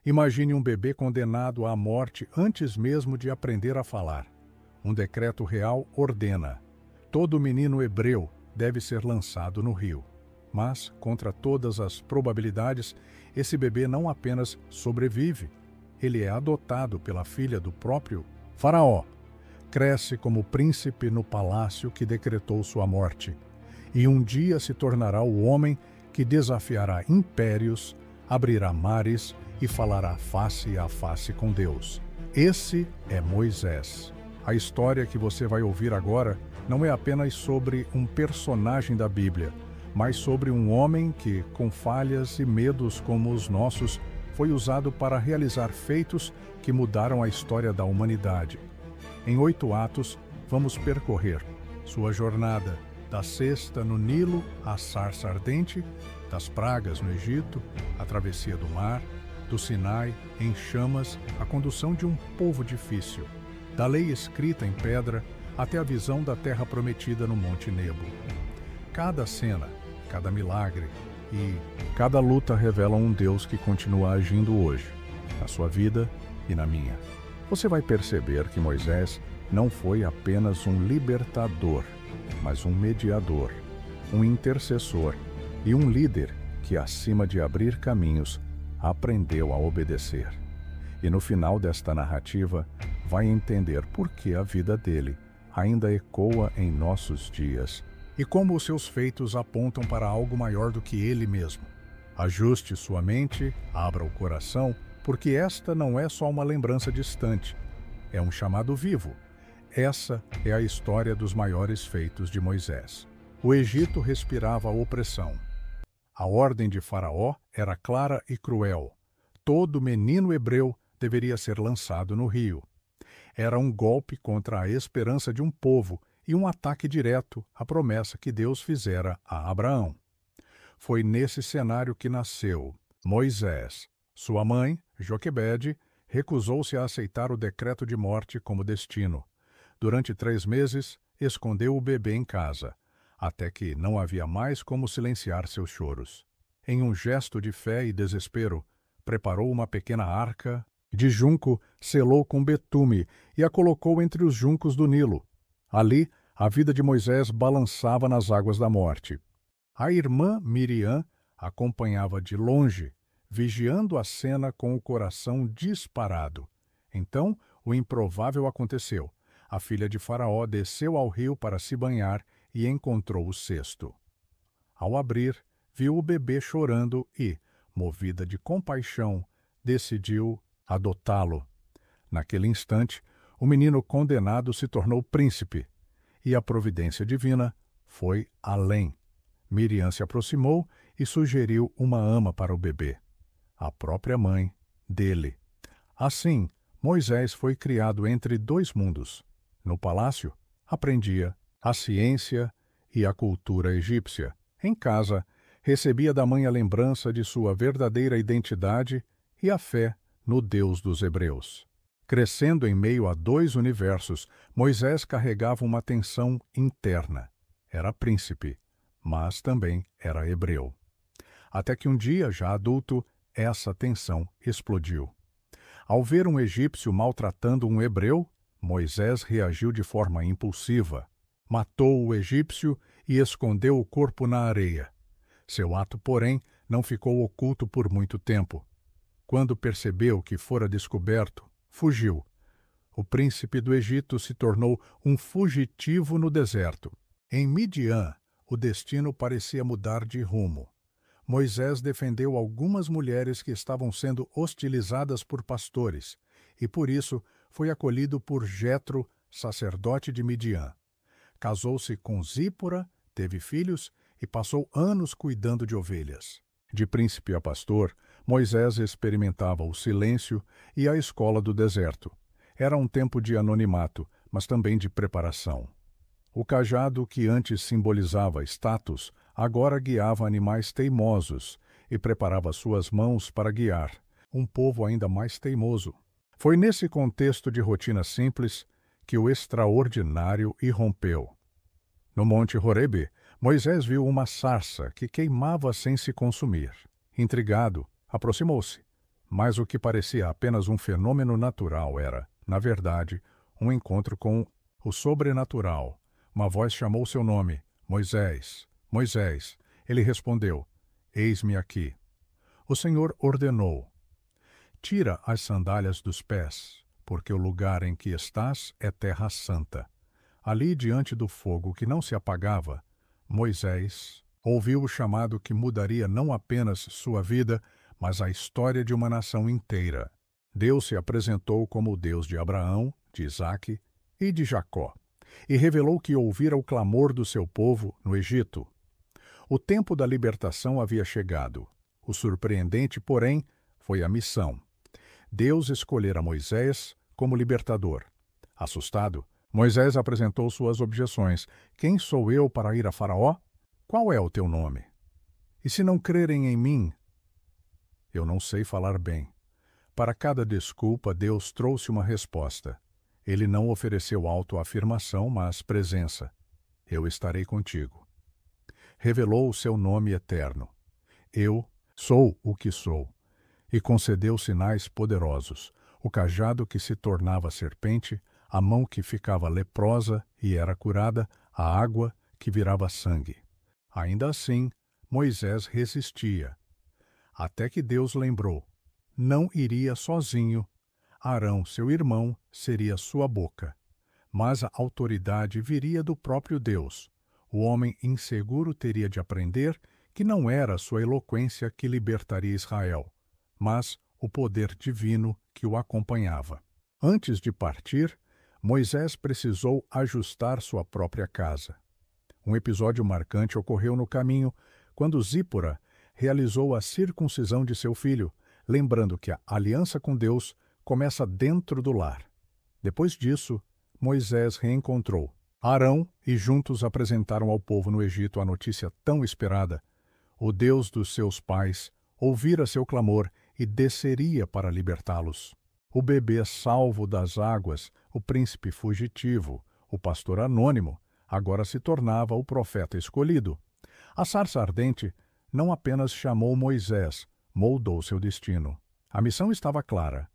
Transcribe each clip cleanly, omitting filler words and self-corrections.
Imagine um bebê condenado à morte antes mesmo de aprender a falar. Um decreto real ordena: todo menino hebreu deve ser lançado no rio. Mas, contra todas as probabilidades, esse bebê não apenas sobrevive, ele é adotado pela filha do próprio Faraó. Cresce como príncipe no palácio que decretou sua morte, e um dia se tornará o homem que desafiará impérios, abrirá mares e falará face a face com Deus. Esse é Moisés. A história que você vai ouvir agora não é apenas sobre um personagem da Bíblia, mas sobre um homem que, com falhas e medos como os nossos, foi usado para realizar feitos que mudaram a história da humanidade. Em 8 atos, vamos percorrer sua jornada da cesta no Nilo à sarça ardente, das pragas no Egito, a travessia do mar, do Sinai em chamas, a condução de um povo difícil, da lei escrita em pedra até a visão da terra prometida no Monte Nebo. Cada cena, cada milagre e cada luta revela um Deus que continua agindo hoje, na sua vida e na minha. Você vai perceber que Moisés não foi apenas um libertador, mas um mediador, um intercessor e um líder que, acima de abrir caminhos, aprendeu a obedecer. E no final desta narrativa, vai entender por que a vida dele ainda ecoa em nossos dias e como os seus feitos apontam para algo maior do que ele mesmo. Ajuste sua mente, abra o coração, porque esta não é só uma lembrança distante, é um chamado vivo. Essa é a história dos maiores feitos de Moisés. O Egito respirava opressão. A ordem de Faraó era clara e cruel. Todo menino hebreu deveria ser lançado no rio. Era um golpe contra a esperança de um povo e um ataque direto à promessa que Deus fizera a Abraão. Foi nesse cenário que nasceu Moisés. Sua mãe, Joquebede, recusou-se a aceitar o decreto de morte como destino. Durante 3 meses, escondeu o bebê em casa, até que não havia mais como silenciar seus choros. Em um gesto de fé e desespero, preparou uma pequena arca de junco, selou com betume e a colocou entre os juncos do Nilo. Ali, a vida de Moisés balançava nas águas da morte. A irmã Miriam acompanhava de longe, vigiando a cena com o coração disparado. Então, o improvável aconteceu. A filha de Faraó desceu ao rio para se banhar e encontrou o cesto. Ao abrir, viu o bebê chorando e, movida de compaixão, decidiu adotá-lo. Naquele instante, o menino condenado se tornou príncipe, e a providência divina foi além. Miriam se aproximou e sugeriu uma ama para o bebê, a própria mãe dele. Assim, Moisés foi criado entre 2 mundos. No palácio, aprendia a ciência e a cultura egípcia. Em casa, recebia da mãe a lembrança de sua verdadeira identidade e a fé no Deus dos Hebreus. Crescendo em meio a 2 universos, Moisés carregava uma tensão interna. Era príncipe, mas também era hebreu. Até que um dia, já adulto, essa tensão explodiu. Ao ver um egípcio maltratando um hebreu, Moisés reagiu de forma impulsiva. Matou o egípcio e escondeu o corpo na areia. Seu ato, porém, não ficou oculto por muito tempo. Quando percebeu que fora descoberto, fugiu. O príncipe do Egito se tornou um fugitivo no deserto. Em Midian, o destino parecia mudar de rumo. Moisés defendeu algumas mulheres que estavam sendo hostilizadas por pastores, e por isso foi acolhido por Jetro, sacerdote de Midian. Casou-se com Zípora, teve filhos e passou anos cuidando de ovelhas. De príncipe a pastor, Moisés experimentava o silêncio e a escola do deserto. Era um tempo de anonimato, mas também de preparação. O cajado que antes simbolizava status, agora guiava animais teimosos e preparava suas mãos para guiar um povo ainda mais teimoso. Foi nesse contexto de rotina simples que o extraordinário irrompeu. No Monte Horebe, Moisés viu uma sarça que queimava sem se consumir. Intrigado, aproximou-se, Mas o que parecia apenas um fenômeno natural era, na verdade, um encontro com o sobrenatural. Uma voz chamou seu nome: Moisés, Moisés. Ele respondeu: Eis-me aqui. O Senhor ordenou: Tira as sandálias dos pés, porque o lugar em que estás é terra santa. Ali, diante do fogo que não se apagava, Moisés ouviu o chamado que mudaria não apenas sua vida, mas a história de uma nação inteira. Deus se apresentou como o Deus de Abraão, de Isaque e de Jacó, e revelou que ouvira o clamor do seu povo no Egito. O tempo da libertação havia chegado. O surpreendente, porém, foi a missão. Deus escolhera Moisés como libertador. Assustado, Moisés apresentou suas objeções. Quem sou eu para ir a Faraó? Qual é o teu nome? E se não crerem em mim? Eu não sei falar bem. Para cada desculpa, Deus trouxe uma resposta. Ele não ofereceu autoafirmação, mas presença. Eu estarei contigo. Revelou o seu nome eterno. Eu sou o que sou. E concedeu sinais poderosos. O cajado que se tornava serpente, a mão que ficava leprosa e era curada, a água que virava sangue. Ainda assim, Moisés resistia. Até que Deus lembrou: não iria sozinho. Arão, seu irmão, seria sua boca. Mas a autoridade viria do próprio Deus. O homem inseguro teria de aprender que não era sua eloquência que libertaria Israel, mas o poder divino que o acompanhava. Antes de partir, Moisés precisou ajustar sua própria casa. Um episódio marcante ocorreu no caminho, quando Zípora realizou a circuncisão de seu filho, lembrando que a aliança com Deus começa dentro do lar. Depois disso, Moisés reencontrou Arão e juntos apresentaram ao povo no Egito a notícia tão esperada. O Deus dos seus pais ouvira seu clamor e desceria para libertá-los. O bebê salvo das águas, o príncipe fugitivo, o pastor anônimo, agora se tornava o profeta escolhido. A sarça ardente não apenas chamou Moisés, moldou seu destino. A missão estava clara: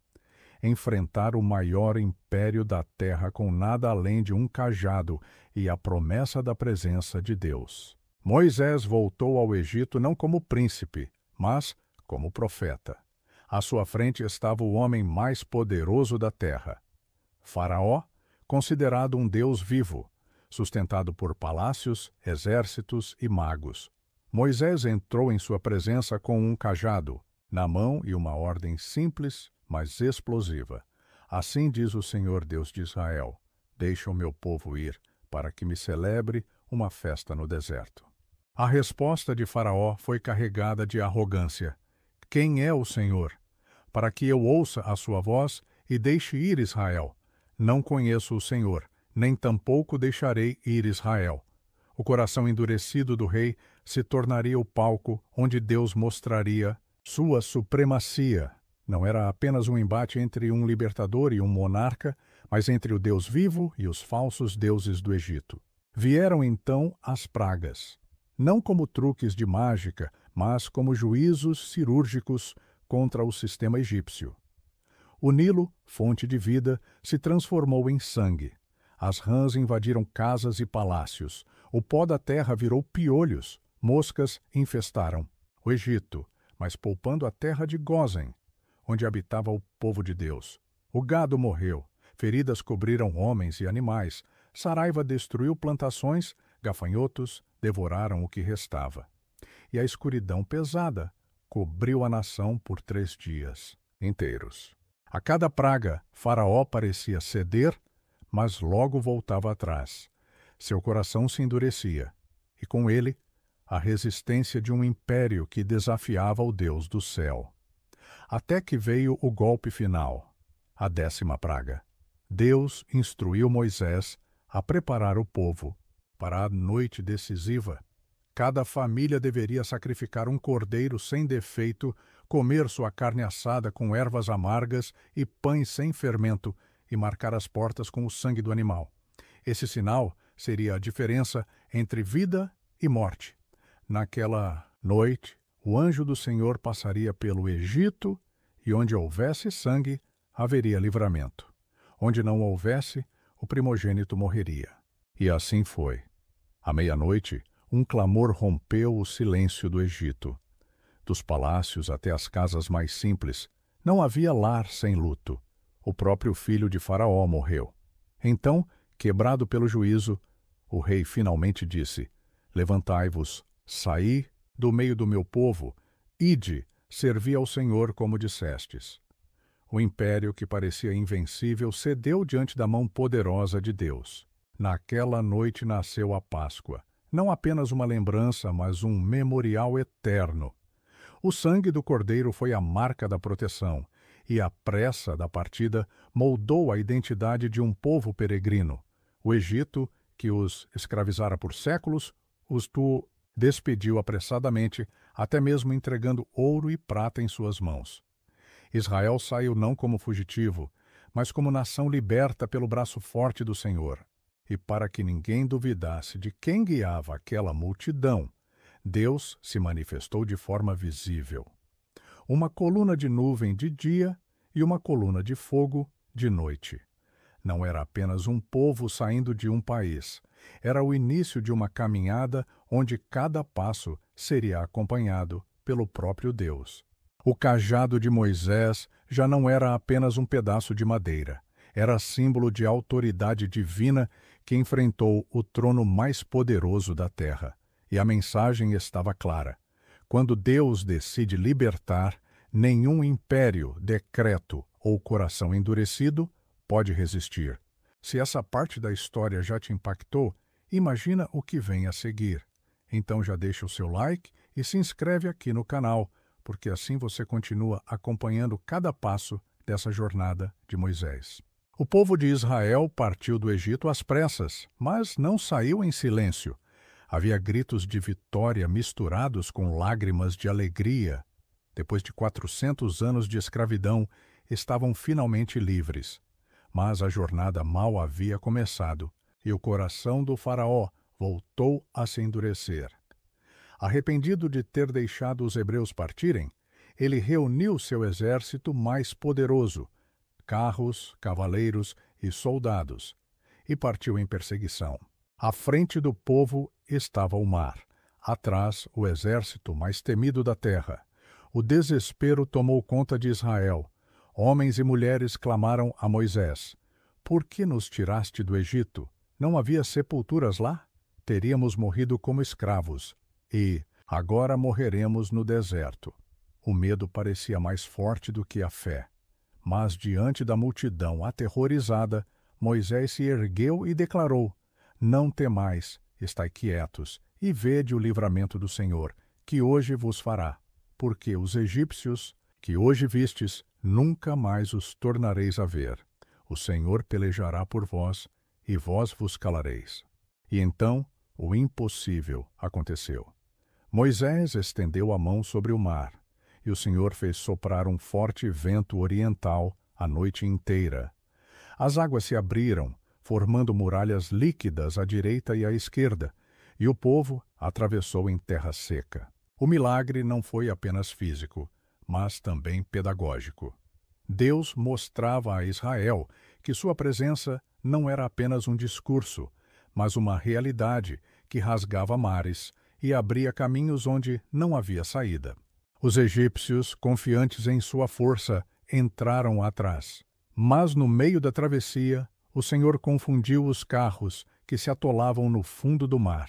enfrentar o maior império da terra com nada além de um cajado e a promessa da presença de Deus. Moisés voltou ao Egito não como príncipe, mas como profeta. À sua frente estava o homem mais poderoso da terra. Faraó, considerado um deus vivo, sustentado por palácios, exércitos e magos. Moisés entrou em sua presença com um cajado na mão e uma ordem simples, mas explosiva. Assim diz o Senhor Deus de Israel: deixa o meu povo ir, para que me celebre uma festa no deserto. A resposta de Faraó foi carregada de arrogância. Quem é o Senhor? Para que eu ouça a sua voz e deixe ir Israel. Não conheço o Senhor, nem tampouco deixarei ir Israel. O coração endurecido do rei se tornaria o palco onde Deus mostraria sua supremacia. Não era apenas um embate entre um libertador e um monarca, mas entre o Deus vivo e os falsos deuses do Egito. Vieram então as pragas, não como truques de mágica, mas como juízos cirúrgicos contra o sistema egípcio. O Nilo, fonte de vida, se transformou em sangue. As rãs invadiram casas e palácios. O pó da terra virou piolhos. Moscas infestaram o Egito, mas poupando a terra de Gósen, onde habitava o povo de Deus. O gado morreu, feridas cobriram homens e animais, saraiva destruiu plantações, gafanhotos devoraram o que restava. E a escuridão pesada cobriu a nação por 3 dias inteiros. A cada praga, Faraó parecia ceder, mas logo voltava atrás. Seu coração se endurecia, e com ele, a resistência de um império que desafiava o Deus do céu. Até que veio o golpe final, a 10ª praga. Deus instruiu Moisés a preparar o povo para a noite decisiva. Cada família deveria sacrificar um cordeiro sem defeito, comer sua carne assada com ervas amargas e pães sem fermento e marcar as portas com o sangue do animal. Esse sinal seria a diferença entre vida e morte. Naquela noite, o anjo do Senhor passaria pelo Egito e onde houvesse sangue, haveria livramento. Onde não houvesse, o primogênito morreria. E assim foi. À meia-noite, um clamor rompeu o silêncio do Egito. Dos palácios até as casas mais simples, não havia lar sem luto. O próprio filho de Faraó morreu. Então, quebrado pelo juízo, o rei finalmente disse: Levantai-vos, saí do meio do meu povo, ide, servi ao Senhor como dissestes. O império que parecia invencível cedeu diante da mão poderosa de Deus. Naquela noite nasceu a Páscoa, não apenas uma lembrança, mas um memorial eterno. O sangue do cordeiro foi a marca da proteção, e a pressa da partida moldou a identidade de um povo peregrino. O Egito, que os escravizara por séculos, os despediu apressadamente, até mesmo entregando ouro e prata em suas mãos. Israel saiu não como fugitivo, mas como nação liberta pelo braço forte do Senhor. E para que ninguém duvidasse de quem guiava aquela multidão, Deus se manifestou de forma visível. Uma coluna de nuvem de dia e uma coluna de fogo de noite. Não era apenas um povo saindo de um país. Era o início de uma caminhada onde cada passo seria acompanhado pelo próprio Deus. O cajado de Moisés já não era apenas um pedaço de madeira. Era símbolo de autoridade divina que enfrentou o trono mais poderoso da terra. E a mensagem estava clara. Quando Deus decide libertar, nenhum império, decreto ou coração endurecido pode resistir. Se essa parte da história já te impactou, imagina o que vem a seguir. Então já deixa o seu like e se inscreve aqui no canal, porque assim você continua acompanhando cada passo dessa jornada de Moisés. O povo de Israel partiu do Egito às pressas, mas não saiu em silêncio. Havia gritos de vitória misturados com lágrimas de alegria. Depois de 400 anos de escravidão, estavam finalmente livres. Mas a jornada mal havia começado, e o coração do faraó voltou a se endurecer. Arrependido de ter deixado os hebreus partirem, ele reuniu seu exército mais poderoso, carros, cavaleiros e soldados, e partiu em perseguição. À frente do povo estava o mar, atrás o exército mais temido da terra. O desespero tomou conta de Israel. Homens e mulheres clamaram a Moisés: Por que nos tiraste do Egito? Não havia sepulturas lá? Teríamos morrido como escravos. E agora morreremos no deserto. O medo parecia mais forte do que a fé. Mas diante da multidão aterrorizada, Moisés se ergueu e declarou: Não temais, estai quietos, e vede o livramento do Senhor, que hoje vos fará. Porque os egípcios, que hoje vistes, nunca mais os tornareis a ver. O Senhor pelejará por vós, e vós vos calareis. E então o impossível aconteceu. Moisés estendeu a mão sobre o mar, e o Senhor fez soprar um forte vento oriental a noite inteira. As águas se abriram, formando muralhas líquidas à direita e à esquerda, e o povo atravessou em terra seca. O milagre não foi apenas físico, mas também pedagógico. Deus mostrava a Israel que sua presença não era apenas um discurso, mas uma realidade que rasgava mares e abria caminhos onde não havia saída. Os egípcios, confiantes em sua força, entraram atrás. Mas no meio da travessia, o Senhor confundiu os carros que se atolavam no fundo do mar.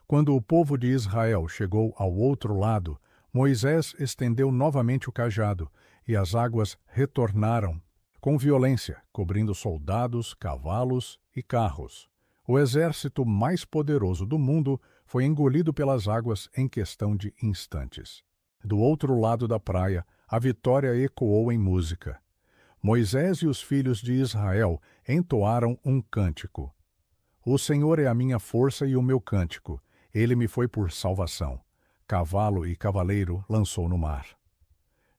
Quando o povo de Israel chegou ao outro lado, Moisés estendeu novamente o cajado, e as águas retornaram com violência, cobrindo soldados, cavalos e carros. O exército mais poderoso do mundo foi engolido pelas águas em questão de instantes. Do outro lado da praia, a vitória ecoou em música. Moisés e os filhos de Israel entoaram um cântico. O Senhor é a minha força e o meu cântico. Ele me foi por salvação. Cavalo e cavaleiro lançou no mar.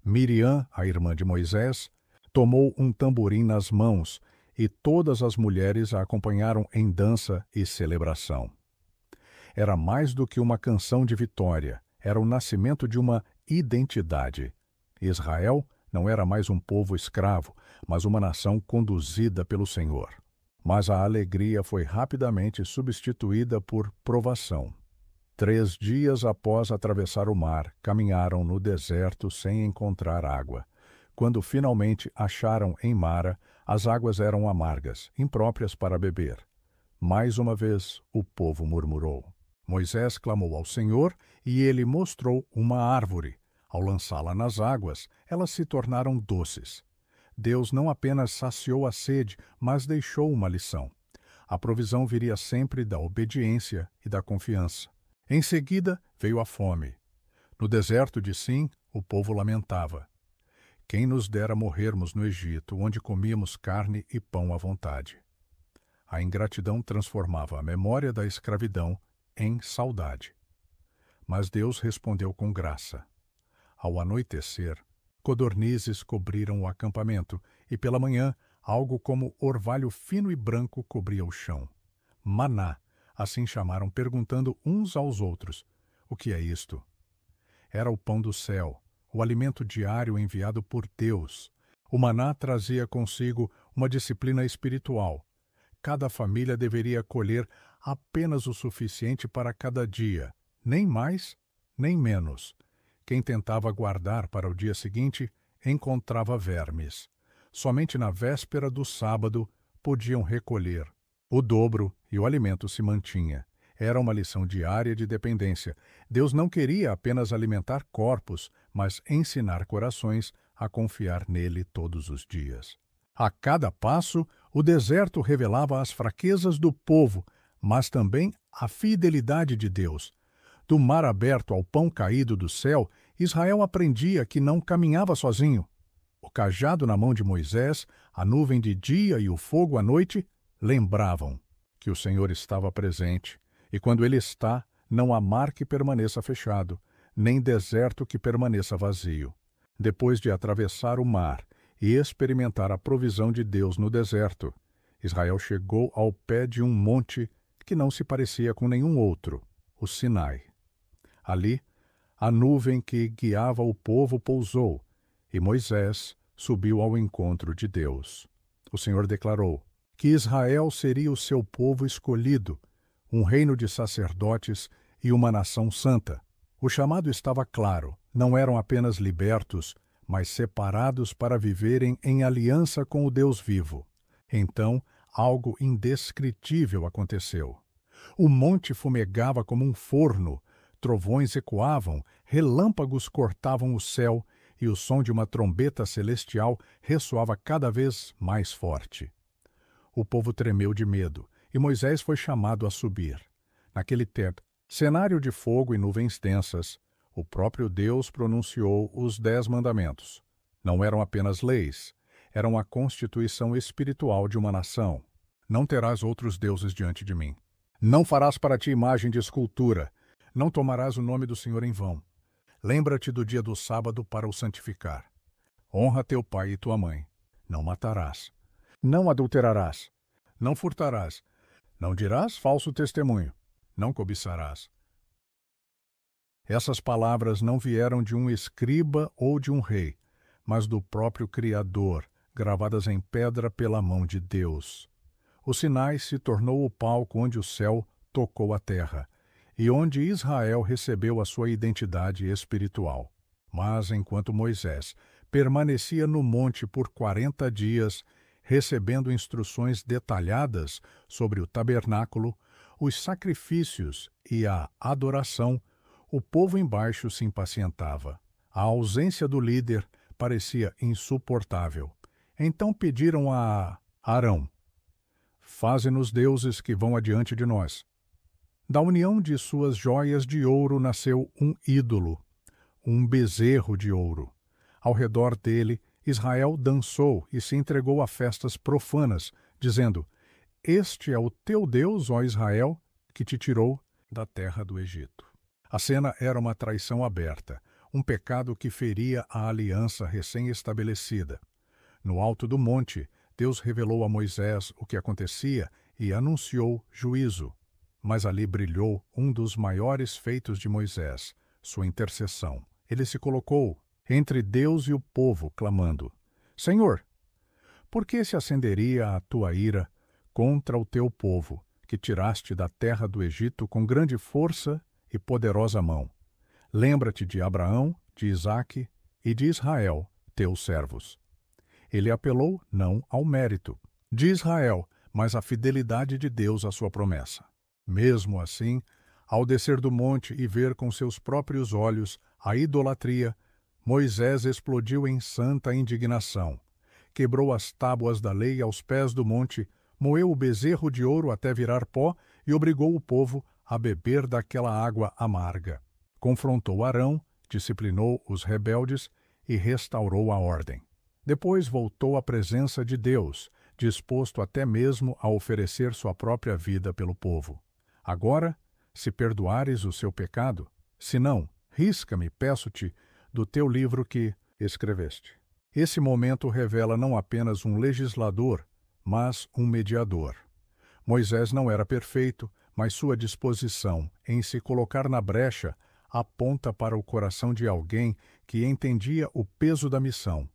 Miriam, a irmã de Moisés, tomou um tamborim nas mãos, e todas as mulheres a acompanharam em dança e celebração. Era mais do que uma canção de vitória, era o nascimento de uma identidade. Israel Não era mais um povo escravo, mas uma nação conduzida pelo Senhor. Mas a alegria foi rapidamente substituída por provação. 3 dias após atravessar o mar, caminharam no deserto sem encontrar água. Quando finalmente acharam em Mara, as águas eram amargas, impróprias para beber. Mais uma vez o povo murmurou. Moisés clamou ao Senhor e ele mostrou uma árvore. Ao lançá-la nas águas, elas se tornaram doces. Deus não apenas saciou a sede, mas deixou uma lição. A provisão viria sempre da obediência e da confiança. Em seguida veio a fome. No deserto de Sim, o povo lamentava. Quem nos dera morrermos no Egito, onde comíamos carne e pão à vontade. A ingratidão transformava a memória da escravidão em saudade. Mas Deus respondeu com graça. Ao anoitecer, codornizes cobriram o acampamento, e pela manhã, algo como orvalho fino e branco cobria o chão. Maná, assim chamaram, perguntando uns aos outros: o que é isto? Era o pão do céu, o alimento diário enviado por Deus. O maná trazia consigo uma disciplina espiritual. Cada família deveria colher apenas o suficiente para cada dia, nem mais, nem menos. Quem tentava guardar para o dia seguinte encontrava vermes. Somente na véspera do sábado podiam recolher o dobro e o alimento se mantinha. Era uma lição diária de dependência. Deus não queria apenas alimentar corpos, mas ensinar corações a confiar nele todos os dias. A cada passo, o deserto revelava as fraquezas do povo, mas também a fidelidade de Deus. Do mar aberto ao pão caído do céu, Israel aprendia que não caminhava sozinho. O cajado na mão de Moisés, a nuvem de dia e o fogo à noite lembravam que o Senhor estava presente, e quando Ele está, não há mar que permaneça fechado, nem deserto que permaneça vazio. Depois de atravessar o mar e experimentar a provisão de Deus no deserto, Israel chegou ao pé de um monte que não se parecia com nenhum outro, o Sinai. Ali, a nuvem que guiava o povo pousou, e Moisés subiu ao encontro de Deus. O Senhor declarou que Israel seria o seu povo escolhido, um reino de sacerdotes e uma nação santa. O chamado estava claro: não eram apenas libertos, mas separados para viverem em aliança com o Deus vivo. Então, algo indescritível aconteceu. O monte fumegava como um forno, trovões ecoavam, relâmpagos cortavam o céu e o som de uma trombeta celestial ressoava cada vez mais forte. O povo tremeu de medo, e Moisés foi chamado a subir. Naquele cenário de fogo e nuvens densas, o próprio Deus pronunciou os 10 mandamentos. Não eram apenas leis, eram a constituição espiritual de uma nação. Não terás outros deuses diante de mim. Não farás para ti imagem de escultura. Não tomarás o nome do Senhor em vão. Lembra-te do dia do sábado para o santificar. Honra teu pai e tua mãe. Não matarás. Não adulterarás. Não furtarás. Não dirás falso testemunho. Não cobiçarás. Essas palavras não vieram de um escriba ou de um rei, mas do próprio Criador, gravadas em pedra pela mão de Deus. O Sinai se tornou o palco onde o céu tocou a terra, e onde Israel recebeu a sua identidade espiritual. Mas enquanto Moisés permanecia no monte por 40 dias, recebendo instruções detalhadas sobre o tabernáculo, os sacrifícios e a adoração, o povo embaixo se impacientava. A ausência do líder parecia insuportável. Então pediram a Arão: faze-nos deuses que vão adiante de nós. Da união de suas joias de ouro nasceu um ídolo, um bezerro de ouro. Ao redor dele, Israel dançou e se entregou a festas profanas, dizendo: este é o teu Deus, ó Israel, que te tirou da terra do Egito. A cena era uma traição aberta, um pecado que feria a aliança recém-estabelecida. No alto do monte, Deus revelou a Moisés o que acontecia e anunciou juízo. Mas ali brilhou um dos maiores feitos de Moisés, sua intercessão. Ele se colocou entre Deus e o povo, clamando: Senhor, por que se acenderia a tua ira contra o teu povo, que tiraste da terra do Egito com grande força e poderosa mão? Lembra-te de Abraão, de Isaque e de Israel, teus servos. Ele apelou não ao mérito de Israel, mas à fidelidade de Deus à sua promessa. Mesmo assim, ao descer do monte e ver com seus próprios olhos a idolatria, Moisés explodiu em santa indignação. Quebrou as tábuas da lei aos pés do monte, moeu o bezerro de ouro até virar pó e obrigou o povo a beber daquela água amarga. Confrontou Arão, disciplinou os rebeldes e restaurou a ordem. Depois voltou à presença de Deus, disposto até mesmo a oferecer sua própria vida pelo povo. Agora, se perdoares o seu pecado, se não, risca-me, peço-te, do teu livro que escreveste. Esse momento revela não apenas um legislador, mas um mediador. Moisés não era perfeito, mas sua disposição em se colocar na brecha aponta para o coração de alguém que entendia o peso da missão: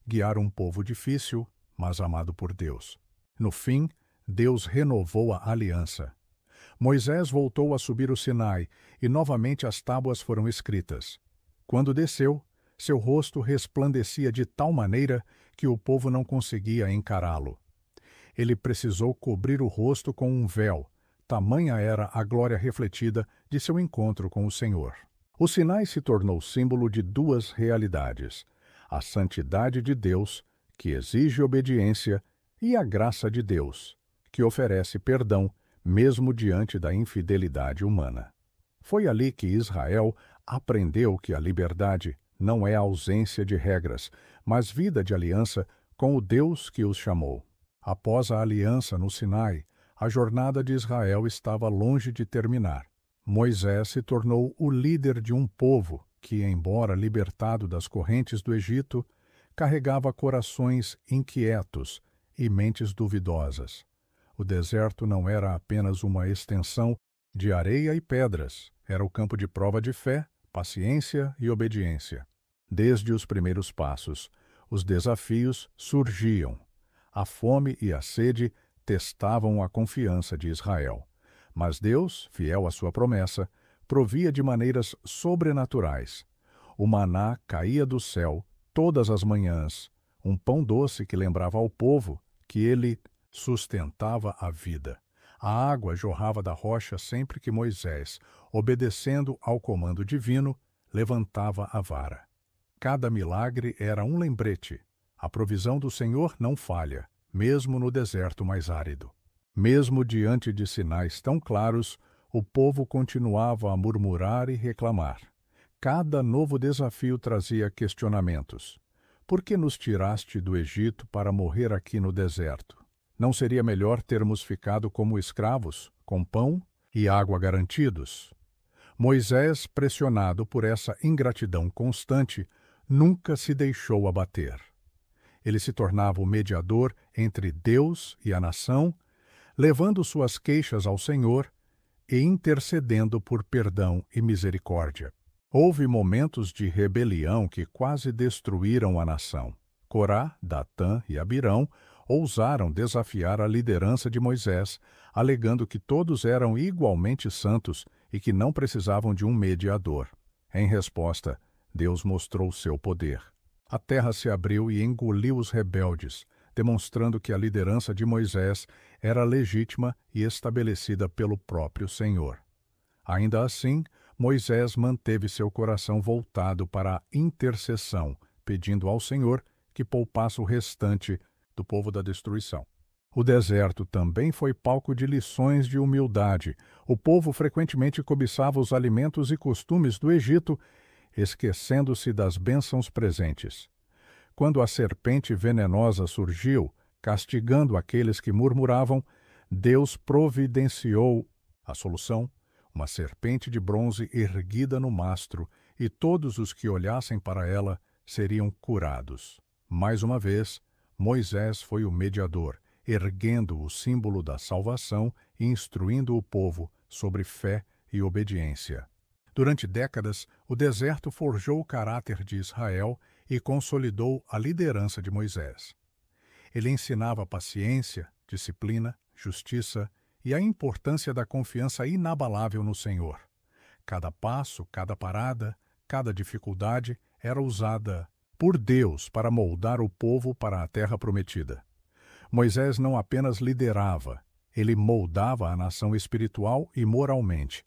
guiar um povo difícil, mas amado por Deus. No fim, Deus renovou a aliança. Moisés voltou a subir o Sinai e novamente as tábuas foram escritas. Quando desceu, seu rosto resplandecia de tal maneira que o povo não conseguia encará-lo. Ele precisou cobrir o rosto com um véu, tamanha era a glória refletida de seu encontro com o Senhor. O Sinai se tornou símbolo de duas realidades: a santidade de Deus, que exige obediência, e a graça de Deus, que oferece perdão, mesmo diante da infidelidade humana. Foi ali que Israel aprendeu que a liberdade não é ausência de regras, mas vida de aliança com o Deus que os chamou. Após a aliança no Sinai, a jornada de Israel estava longe de terminar. Moisés se tornou o líder de um povo que, embora libertado das correntes do Egito, carregava corações inquietos e mentes duvidosas. O deserto não era apenas uma extensão de areia e pedras, era o campo de prova de fé, paciência e obediência. Desde os primeiros passos, os desafios surgiam. A fome e a sede testavam a confiança de Israel. Mas Deus, fiel à sua promessa, provia de maneiras sobrenaturais. O maná caía do céu todas as manhãs, um pão doce que lembrava ao povo que ele sustentava a vida. A água jorrava da rocha sempre que Moisés, obedecendo ao comando divino, levantava a vara. Cada milagre era um lembrete. A provisão do Senhor não falha, mesmo no deserto mais árido. Mesmo diante de sinais tão claros, o povo continuava a murmurar e reclamar. Cada novo desafio trazia questionamentos. Por que nos tiraste do Egito para morrer aqui no deserto? Não seria melhor termos ficado como escravos, com pão e água garantidos? Moisés, pressionado por essa ingratidão constante, nunca se deixou abater. Ele se tornava o mediador entre Deus e a nação, levando suas queixas ao Senhor e intercedendo por perdão e misericórdia. Houve momentos de rebelião que quase destruíram a nação. Corá, Datã e Abirão ousaram desafiar a liderança de Moisés, alegando que todos eram igualmente santos e que não precisavam de um mediador. Em resposta, Deus mostrou seu poder. A terra se abriu e engoliu os rebeldes, demonstrando que a liderança de Moisés era legítima e estabelecida pelo próprio Senhor. Ainda assim, Moisés manteve seu coração voltado para a intercessão, pedindo ao Senhor que poupasse o restante do povo da destruição. O deserto também foi palco de lições de humildade. O povo frequentemente cobiçava os alimentos e costumes do Egito, esquecendo-se das bênçãos presentes. Quando a serpente venenosa surgiu, castigando aqueles que murmuravam, Deus providenciou a solução: uma serpente de bronze erguida no mastro, e todos os que olhassem para ela seriam curados. Mais uma vez, Moisés foi o mediador, erguendo o símbolo da salvação e instruindo o povo sobre fé e obediência. Durante décadas, o deserto forjou o caráter de Israel e consolidou a liderança de Moisés. Ele ensinava paciência, disciplina, justiça e a importância da confiança inabalável no Senhor. Cada passo, cada parada, cada dificuldade era usada por Deus para moldar o povo para a terra prometida. Moisés não apenas liderava, ele moldava a nação espiritual e moralmente,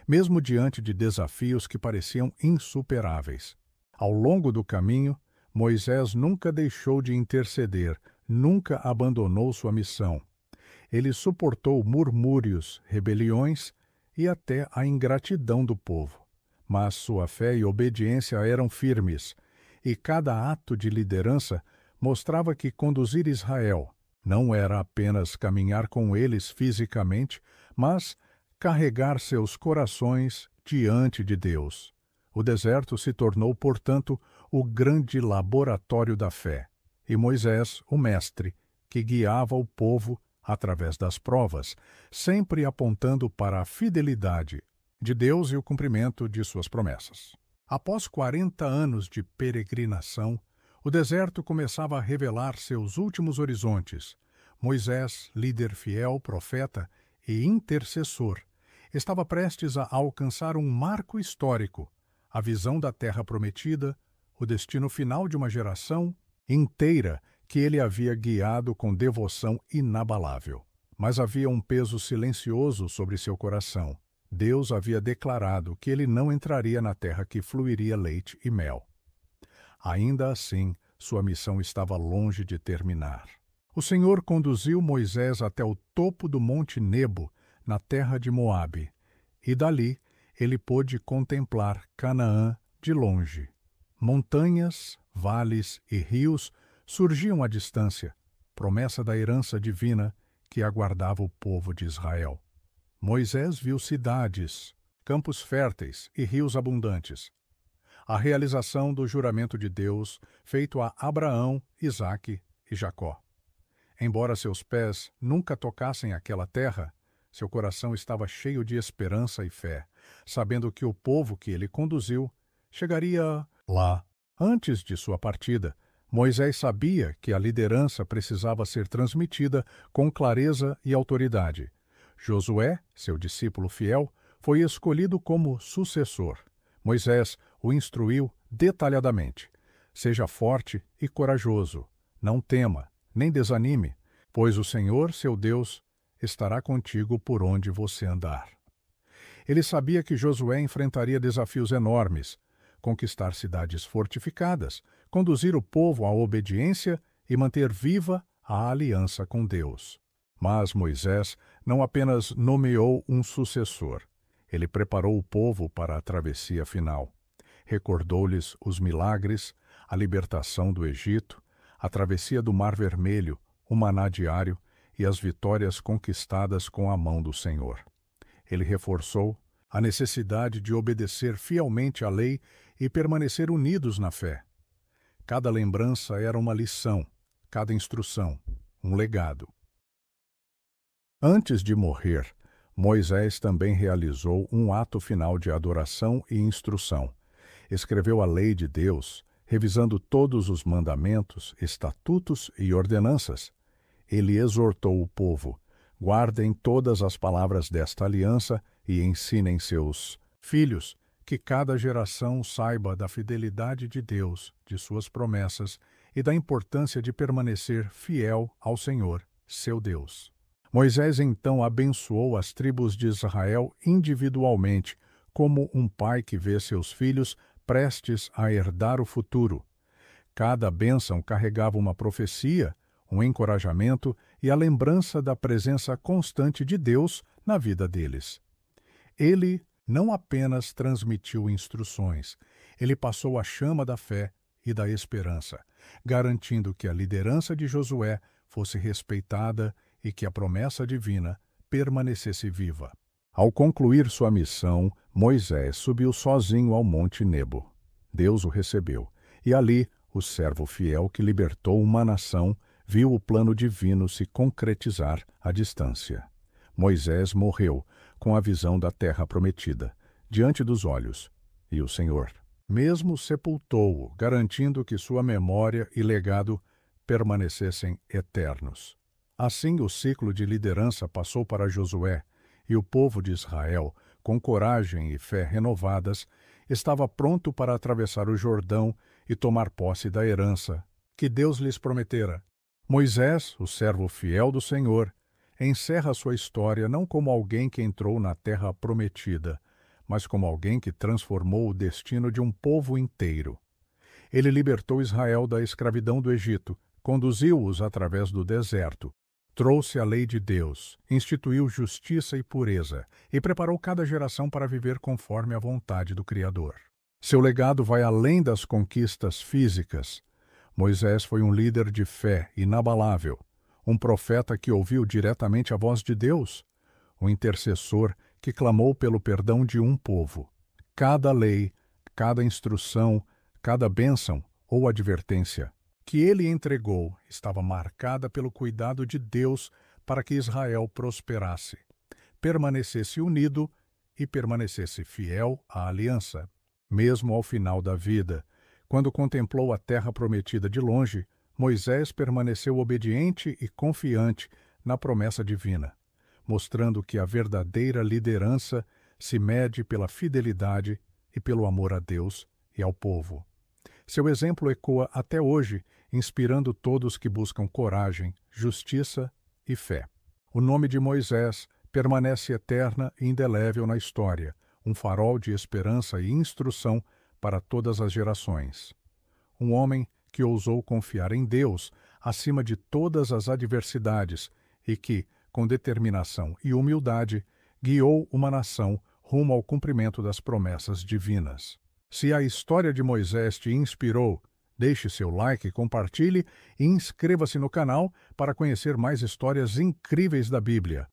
mesmo diante de desafios que pareciam insuperáveis. Ao longo do caminho, Moisés nunca deixou de interceder, nunca abandonou sua missão. Ele suportou murmúrios, rebeliões e até a ingratidão do povo. Mas sua fé e obediência eram firmes, e cada ato de liderança mostrava que conduzir Israel não era apenas caminhar com eles fisicamente, mas carregar seus corações diante de Deus. O deserto se tornou, portanto, o grande laboratório da fé, e Moisés, o mestre, que guiava o povo através das provas, sempre apontando para a fidelidade de Deus e o cumprimento de suas promessas. Após 40 anos de peregrinação, o deserto começava a revelar seus últimos horizontes. Moisés, líder fiel, profeta e intercessor, estava prestes a alcançar um marco histórico, a visão da terra prometida, o destino final de uma geração inteira que ele havia guiado com devoção inabalável. Mas havia um peso silencioso sobre seu coração. Deus havia declarado que ele não entraria na terra que fluiria leite e mel. Ainda assim, sua missão estava longe de terminar. O Senhor conduziu Moisés até o topo do Monte Nebo, na terra de Moabe, e dali ele pôde contemplar Canaã de longe. Montanhas, vales e rios surgiam à distância, promessa da herança divina que aguardava o povo de Israel. Moisés viu cidades, campos férteis e rios abundantes. A realização do juramento de Deus feito a Abraão, Isaque e Jacó. Embora seus pés nunca tocassem aquela terra, seu coração estava cheio de esperança e fé, sabendo que o povo que ele conduziu chegaria lá. Antes de sua partida, Moisés sabia que a liderança precisava ser transmitida com clareza e autoridade. Josué, seu discípulo fiel, foi escolhido como sucessor. Moisés o instruiu detalhadamente. Seja forte e corajoso. Não tema, nem desanime, pois o Senhor, seu Deus, estará contigo por onde você andar. Ele sabia que Josué enfrentaria desafios enormes, conquistar cidades fortificadas, conduzir o povo à obediência e manter viva a aliança com Deus. Mas Moisés não apenas nomeou um sucessor, ele preparou o povo para a travessia final. Recordou-lhes os milagres, a libertação do Egito, a travessia do Mar Vermelho, o maná diário e as vitórias conquistadas com a mão do Senhor. Ele reforçou a necessidade de obedecer fielmente à lei e permanecer unidos na fé. Cada lembrança era uma lição, cada instrução, um legado. Antes de morrer, Moisés também realizou um ato final de adoração e instrução. Escreveu a lei de Deus, revisando todos os mandamentos, estatutos e ordenanças. Ele exortou o povo: guardem todas as palavras desta aliança e ensinem seus filhos, que cada geração saiba da fidelidade de Deus, de suas promessas e da importância de permanecer fiel ao Senhor, seu Deus. Moisés então abençoou as tribos de Israel individualmente, como um pai que vê seus filhos prestes a herdar o futuro. Cada bênção carregava uma profecia, um encorajamento e a lembrança da presença constante de Deus na vida deles. Ele não apenas transmitiu instruções, ele passou a chama da fé e da esperança, garantindo que a liderança de Josué fosse respeitada e que a promessa divina permanecesse viva. Ao concluir sua missão, Moisés subiu sozinho ao Monte Nebo. Deus o recebeu, e ali o servo fiel que libertou uma nação viu o plano divino se concretizar à distância. Moisés morreu com a visão da terra prometida, diante dos olhos, e o Senhor mesmo sepultou-o, garantindo que sua memória e legado permanecessem eternos. Assim, o ciclo de liderança passou para Josué, e o povo de Israel, com coragem e fé renovadas, estava pronto para atravessar o Jordão e tomar posse da herança que Deus lhes prometera. Moisés, o servo fiel do Senhor, encerra sua história não como alguém que entrou na terra prometida, mas como alguém que transformou o destino de um povo inteiro. Ele libertou Israel da escravidão do Egito, conduziu-os através do deserto, trouxe a lei de Deus, instituiu justiça e pureza e preparou cada geração para viver conforme a vontade do Criador. Seu legado vai além das conquistas físicas. Moisés foi um líder de fé inabalável, um profeta que ouviu diretamente a voz de Deus, um intercessor que clamou pelo perdão de um povo. Cada lei, cada instrução, cada bênção ou advertência que ele entregou estava marcada pelo cuidado de Deus para que Israel prosperasse, permanecesse unido e permanecesse fiel à aliança. Mesmo ao final da vida, quando contemplou a terra prometida de longe, Moisés permaneceu obediente e confiante na promessa divina, mostrando que a verdadeira liderança se mede pela fidelidade e pelo amor a Deus e ao povo. Seu exemplo ecoa até hoje, inspirando todos que buscam coragem, justiça e fé. O nome de Moisés permanece eterna e indelével na história, um farol de esperança e instrução para todas as gerações. Um homem que ousou confiar em Deus acima de todas as adversidades e que, com determinação e humildade, guiou uma nação rumo ao cumprimento das promessas divinas. Se a história de Moisés te inspirou, deixe seu like, compartilhe e inscreva-se no canal para conhecer mais histórias incríveis da Bíblia.